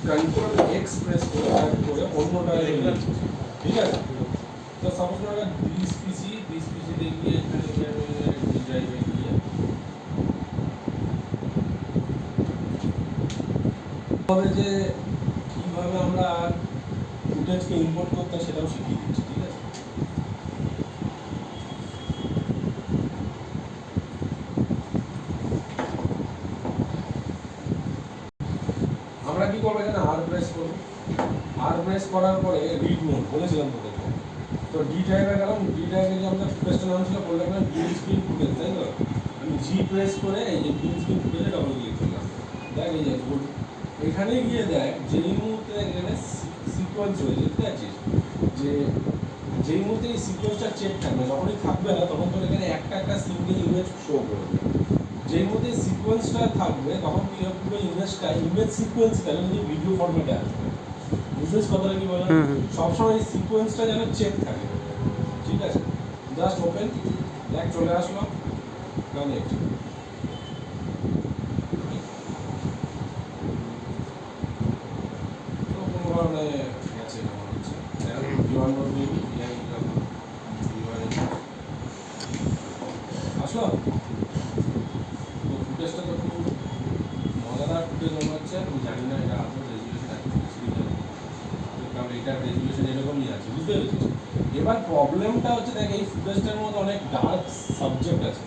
Control x press করে অন্যটা এগুলো ঠিক আছে। তো সাপোজ আমরা 20 পিসি দিয়ে গিয়ে এখানে ড্রাইভে গিয়ে তবে যে কিভাবে আমরা ফুটেজকে ইম্পোর্ট করতে সেটাও শিখিয়ে দিচ্ছি, ঠিক আছে। আমরা কি করবো এখানে আর প্রেস করবো, আর প্রেস করার পরে রিড মোড বলেছিলাম তোদেরকে। তো ডি ড্রাইভে গেলাম, ডি ড্রাইভে যে আমাদের ফুটেজটা নাম ছিল বললাম না গ্রিন স্ক্রিন ফুটেজ, তাই তো। আমি জি প্রেস করে এই যে গ্রিন স্ক্রিন ফুটেজে ডবল ক্লিক করলাম, দেখ এই যে এখানে গিয়ে দেখ যেই মুহূর্তে এখানে সিকোয়েন্স হয়েছে, ঠিক আছে, যে যেই মুহূর্তে এই সিকোয়েন্সটা চেক থাকবে, যখনই থাকবে না তখন তোর এখানে একটা একটা সিঙ্গেল ইমেজ শো করবে। যেই মুহূর্তে সিকোয়েন্সটা থাকবে তখন কি হবে, পুরো ইমেজটা ইমেজ সিকোয়েন্স তাহলে যদি ভিডিও ফরম্যাটে আসবে, বিশেষ কথাটা কি বলে সবসময় এই সিকোয়েন্সটা যেন চেক থাকে, ঠিক আছে। জাস্ট ওপেন, দেখ চলে আসলো কানেক্ট। তো কোনো কারণে গেছে মনে হচ্ছে বিমান বলবি আসলো। তো ফুটেজটা তো খুব মজাদার ফুটেজ মনে হচ্ছে, আমি জানি না এটা আপনার রেজুলেশন আছে, কারণ এটার রেজুলেশন এরকমই আছে, বুঝতে পেরেছিস। এবার প্রবলেমটা হচ্ছে দেখ এই ফুটেজটার মধ্যে অনেক ডার্ক সাবজেক্ট আছে,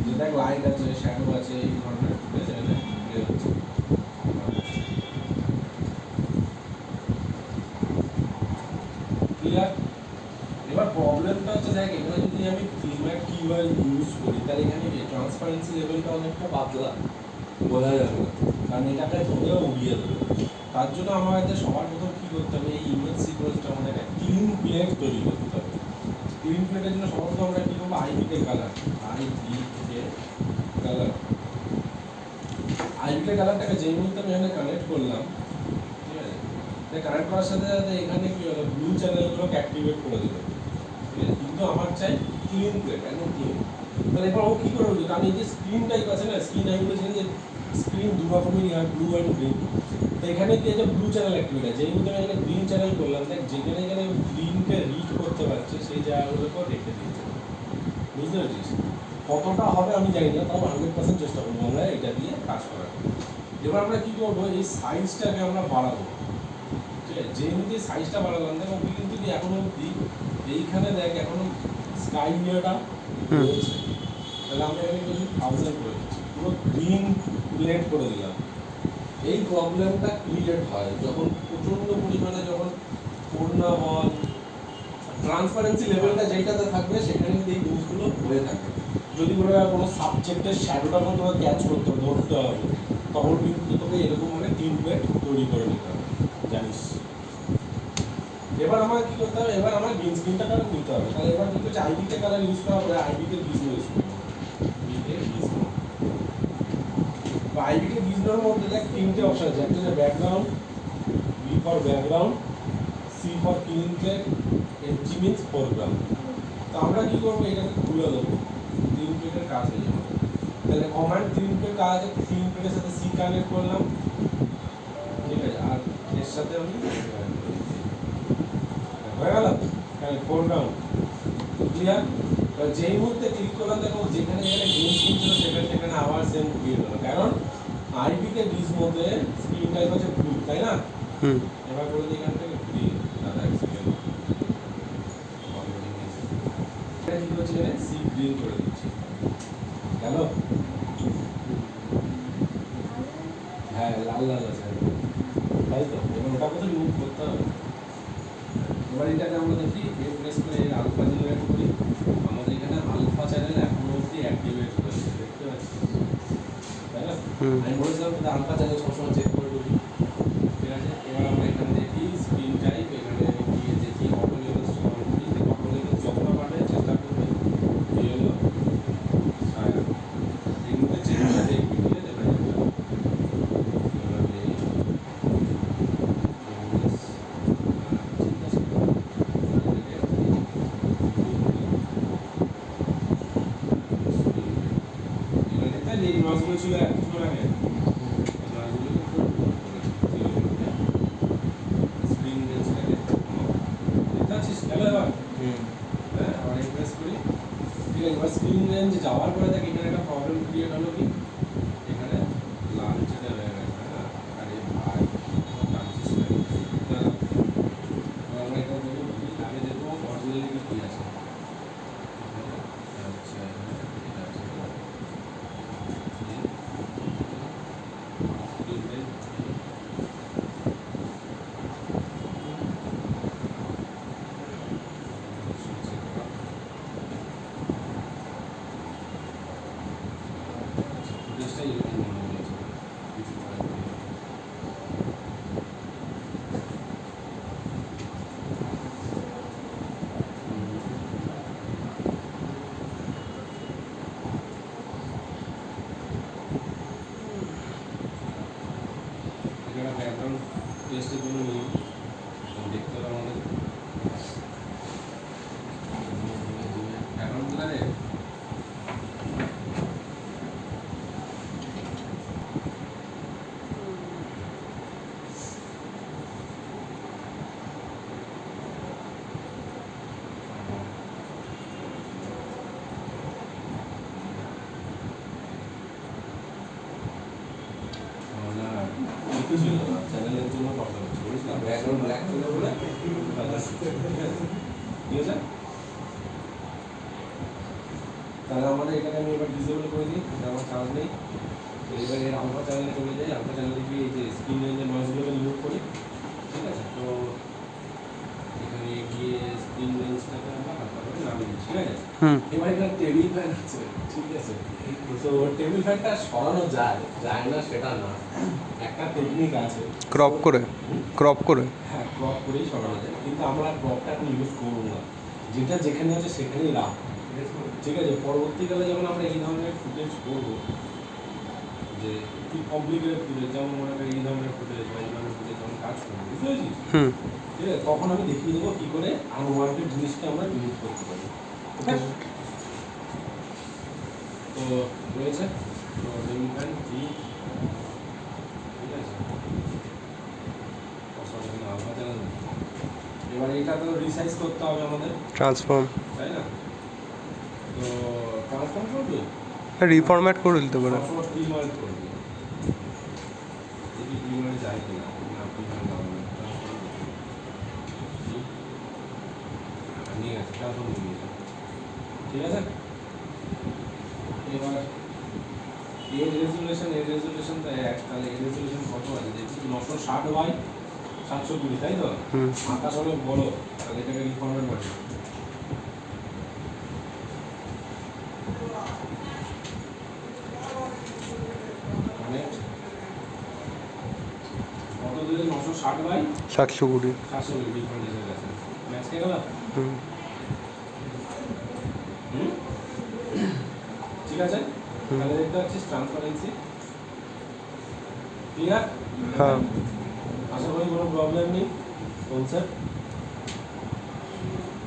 যে দেখ লাইট আছে, শ্যাডো আছে, এই ধরনের ফুটেজ এখানে বের হচ্ছে। ক্লিয়ার। এবার প্রবলেমটা হচ্ছে দেখ এখানে যদি আমি ফিল্মার কিওয়ার্ড ইউজ করি তাহলে এখানে ট্রান্সপারেন্সি লেভেলটা অনেকটা পাতলা, বোঝা যাবে না, কারণ এটাকে ধরেও উড়িয়ে দেবে। তার জন্য আমাদের সবার প্রথম কী করতে হবে, এই ইমেজ সিকোয়েন্সটা আমাদের একটা ক্লিন প্লেট তৈরি করতে হবে। ক্লিন প্লেটের জন্য সবার প্রথম আমরা কী করবো, আইবিকে কালার, আইবিকে কালারটাকে যেই মুহূর্তে আমি এখানে কানেক্ট করলাম, ঠিক আছে, কানেক্ট করার সাথে সাথে এখানে কি হলো, ব্লু চ্যানেলগুলোকে অ্যাক্টিভেট করে দিল, ঠিক আছে। কিন্তু আমার চাই ক্লিন প্লেট, একদম ক্লিন। তাহলে এবার ও কী করে হলো, কারণ এই যে স্ক্রিন টাইপ আছে না, স্ক্রিন আমি বলেছিলাম যে স্ক্রিন দু রকমেরই হয়, ব্লু অ্যান্ড গ্রিন। তো এখানে কি যে ব্লু চ্যানেল অ্যাক্টিভেট আছে, যেই মুহূর্তে আমি এখানে গ্রিন চ্যানেল করলাম, দেখ যেখানে এখানে গ্রিনকে রিড করতে পারছে সেই জায়গাগুলোকেও রেখে দিয়েছে, বুঝতে পেরেছিস। কতটা হবে আমি জানি না, তাও 100% চেষ্টা করবো আমরা এটা দিয়ে কাজ করার। এবার আমরা কী করবো, এই সাইজটাকে আমরা বাড়াবো, ঠিক আছে। যে মুহূর্তে সাইজটা বাড়ালাম দেখ ওকে কিন্তু কি এখনো অবধি এইখানে দেখ এখনো স্কাই ইয়েটা রয়েছে, তাহলে আমরা এখানে কিছু 1000 করে দিচ্ছি, পুরো গ্রিন প্লেট করে দিলাম। এই প্রবলেমটা ক্রিয়েট হয় যখন প্রচণ্ড পরিমাণে যখন করোনা বল ট্রান্সপারেন্সি লেভেলটা যেটাতে থাকবে সেখানে কিন্তু এই জিনিসগুলো হয়ে থাকে। যদি কোনো সাবজেক্টের শ্যাডোটা মতো ক্যাচ করতে হবে, ধরতে হবে, তখন কিন্তু তোকে এরকম মানে ক্লিন প্লেট তৈরি করে নিতে হবে, জানিস। এবার আমার কী করতে হবে, এবার আমার গ্রিন স্ক্রিনটা কালার নিতে হবে। তাহলে এবার কী করছে, আইবিকে কালার ইউজ করা হবে, আইবিকে ভিজুয়াল ইউজ করবো, আইবিকে ভিজুয়াল মধ্যে দেখ তিনটে অপশন আছে, একটা হচ্ছে background, B for background, C for clean plate, FG means foreground. তো আমরা কী করবো, এটাকে খুলে দেবো, ক্লিন প্লেটের কাজ হয়ে যাবে। তাহলে কমান্ড ক্লিন প্লেট কাজ আছে, ক্লিন প্লেটের সাথে সি কানেক্ট করলাম, ঠিক আছে, আর এর সাথে আমি হয়ে গেল ফোরগ্রাউন্ড, ক্লিয়ার। যেই মুহূর্তে ক্লিক করলাম দেখো যেখানে যেখানে গ্রিন স্ক্রিন ছিল সেখানে আবার সেম ক্লিয়ার হলো, কারণ আইবিকে ডিস মধ্যে স্ক্রিন টাইপ হচ্ছে ব্লু, তাই না। এবার করে দিই এখান থেকে গ্রিন, দাদা এক্সিলেন্ট, এটা কি হচ্ছে, এখানে সি গ্রিন করে দিচ্ছি, গেল। হ্যাঁ লাল লাল আছে, তাই তো। এবার ওটা কোথাও রিমুভ করতে হবে। এবার এটাকে আমরা দেখি প্রেস করে আলফা জেনারেট করি, আমাদের এখানে আলফা চ্যানেল এখনো অবধি অ্যাক্টিভেট হয়েছে, দেখতে পাচ্ছি, তাই না। আমি বলেছিলাম যে আলফা চ্যানেল সবসময় চেক করে দিই, ঠিক আছে। এবার আমরা এখানে দেখি স্ক্রিন টাইপ, এখানে গিয়ে দেখি অটো লেভেল করি, অটো লেভেল যতটা পারে চেষ্টা করবে, এই হলো এগুলোতে চেঞ্জটা দেখবি, ঠিক আছে। এই মাছগুলো ছিল একটু আগে, মাছগুলো এবার হ্যাঁ আবার রিফ্রেশ করি। ঠিক আছে, এবার স্ক্রিন রেঞ্জ যাওয়ার পরে দেখ এখানে একটা প্রবলেম ক্রিয়েট হলো কি, এখানে লাল যেটা হয়ে গেছে। হ্যাঁ আরে ভাই টানছিস না, আমরা এটা দেখবো আগে দেখবো অরিজিনালি কি আছে। আচ্ছা এটা আছে স্ক্রিন রেঞ্জ ফুটেজটাই এরকম মনে হয়েছে কিছু করার নেই। এখানে ব্যাকগ্রাউন্ড টেস্টের জন্য নিয়ম দেখতে হবে আমাদের। ব্যাকগ্রাউন্ড কোথায় রে? কিছু ছিল না, চ্যানেলের জন্য প্রবলেম হচ্ছে বুঝলাম, ব্যাকগ্রাউন্ড ব্ল্যাক ছিল বলে ঠিক আছে। তাহলে আমাদের এটাকে আমি এবার ডিসেবল করে দিই, এটা আমার চার্জ নেই। তো এবার এর আলফা চ্যানেলে চলে যাই, আলফা চ্যানেলে গিয়ে এই যে স্ক্রিন রেঞ্জের নয়েজগুলোকে রিমুভ করি। ঠিক আছে, তো এখানে গিয়ে স্ক্রিন রেঞ্জটাকে আমরা হালকা করে নামিয়ে দিচ্ছি। ঠিক আছে, এবার এখানে টেবিল ফ্যান আছে। ঠিক আছে, তো টেবিল ফ্যানটা সরানো যায় যায় না সেটা না, একটা টেকনিক আছে ক্রপ করে হ্যাঁ ক্রপ করেই সরানো যায়, কিন্তু আমরা ক্রপটা এখন ইউজ করবো না, যেটা যেখানে আছে সেখানেই রাখ। ঠিক আছে, পরবর্তীকালে যখন আমরা এই ধরনের ফুটেজ করবো, যে একটু কমপ্লিকেটেড ফুটেজ, যেমন মনে করি এই ধরনের ফুটেজ বা এই ধরনের ফুটেজ যখন কাজ করবো, বুঝতে পেরেছিস? ঠিক আছে, তখন আমি দেখিয়ে দেবো কী করে আনওয়ান্টেড জিনিসকে আমরা ডিলিট করতে পারি। ঠিক আছে, তো রয়েছে তো টেবিল ফ্যান কি, ঠিক আছে, আলফা চ্যানেল। এবার এটা তো রিসাইজ করতে হবে আমাদের, ট্রান্সফর্ম তাই না? তো ট্রান্সফর্ম করবে, রিফরম্যাট করে দিতে পারে। সবসময় প্রিমার্জ করবে, দেখি প্রিমার্জ যায় কিনা, না প্রিমার্জ না হবে নিয়ে গেছে, ট্রান্সফর্ম নিয়ে গেছে। ঠিক আছে, এবার এর রেজুলেশন তো এক, তাহলে এর রেজুলেশন কত আছে দেখছি 960/720, তাই তো? আকাশ অনেক বড়, তাহলে এটাকে রিফরম্যাট করে কত দিলে 960/720 ডিফারেন্ট হয়ে গেছে, ম্যাচ কে গেল। ঠিক আছে, তাহলে দেখতে পাচ্ছিস ট্রান্সপারেন্সি ক্লিয়ার। হ্যাঁ, আশা করি কোনো প্রবলেম নেই কনসেপ্ট।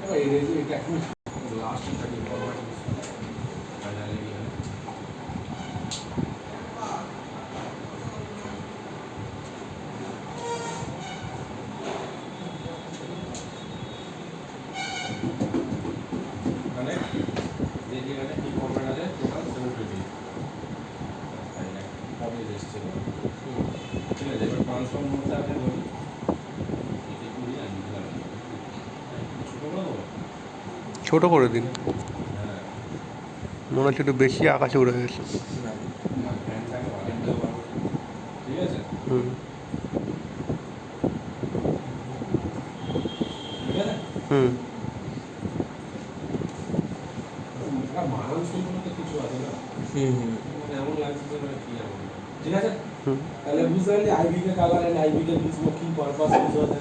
এবার এই রেজু এটা এখন লাস্ট থাকি ফরওয়ার্ড ফাইনালি মানে দেখি এখানে কি ফরম্যাট আছে, টোটাল 720 কপি এসেছে। ঠিক আছে, এবার ট্রান্সফর্ম মোডটা আমি বলি, এটা করি আর দিলাম ছোটো করে দেবো। ছোট করে দিন, হ্যাঁ মনে হচ্ছে একটু বেশি আকাশে উড়ে গেছে। ফ্যানটাকে বাড়িয়ে দিতে পারবো, ঠিক আছে। ঠিক আছে, মানান শুনতে তো কিছু আছে না, মানে এমন লাগছে যে মানে কি এমন। ঠিক আছে, তাহলে বুঝতে পারলি আইবিকে কালার এন্ড আইবিকে কি পারপাস বুঝতে পারলি।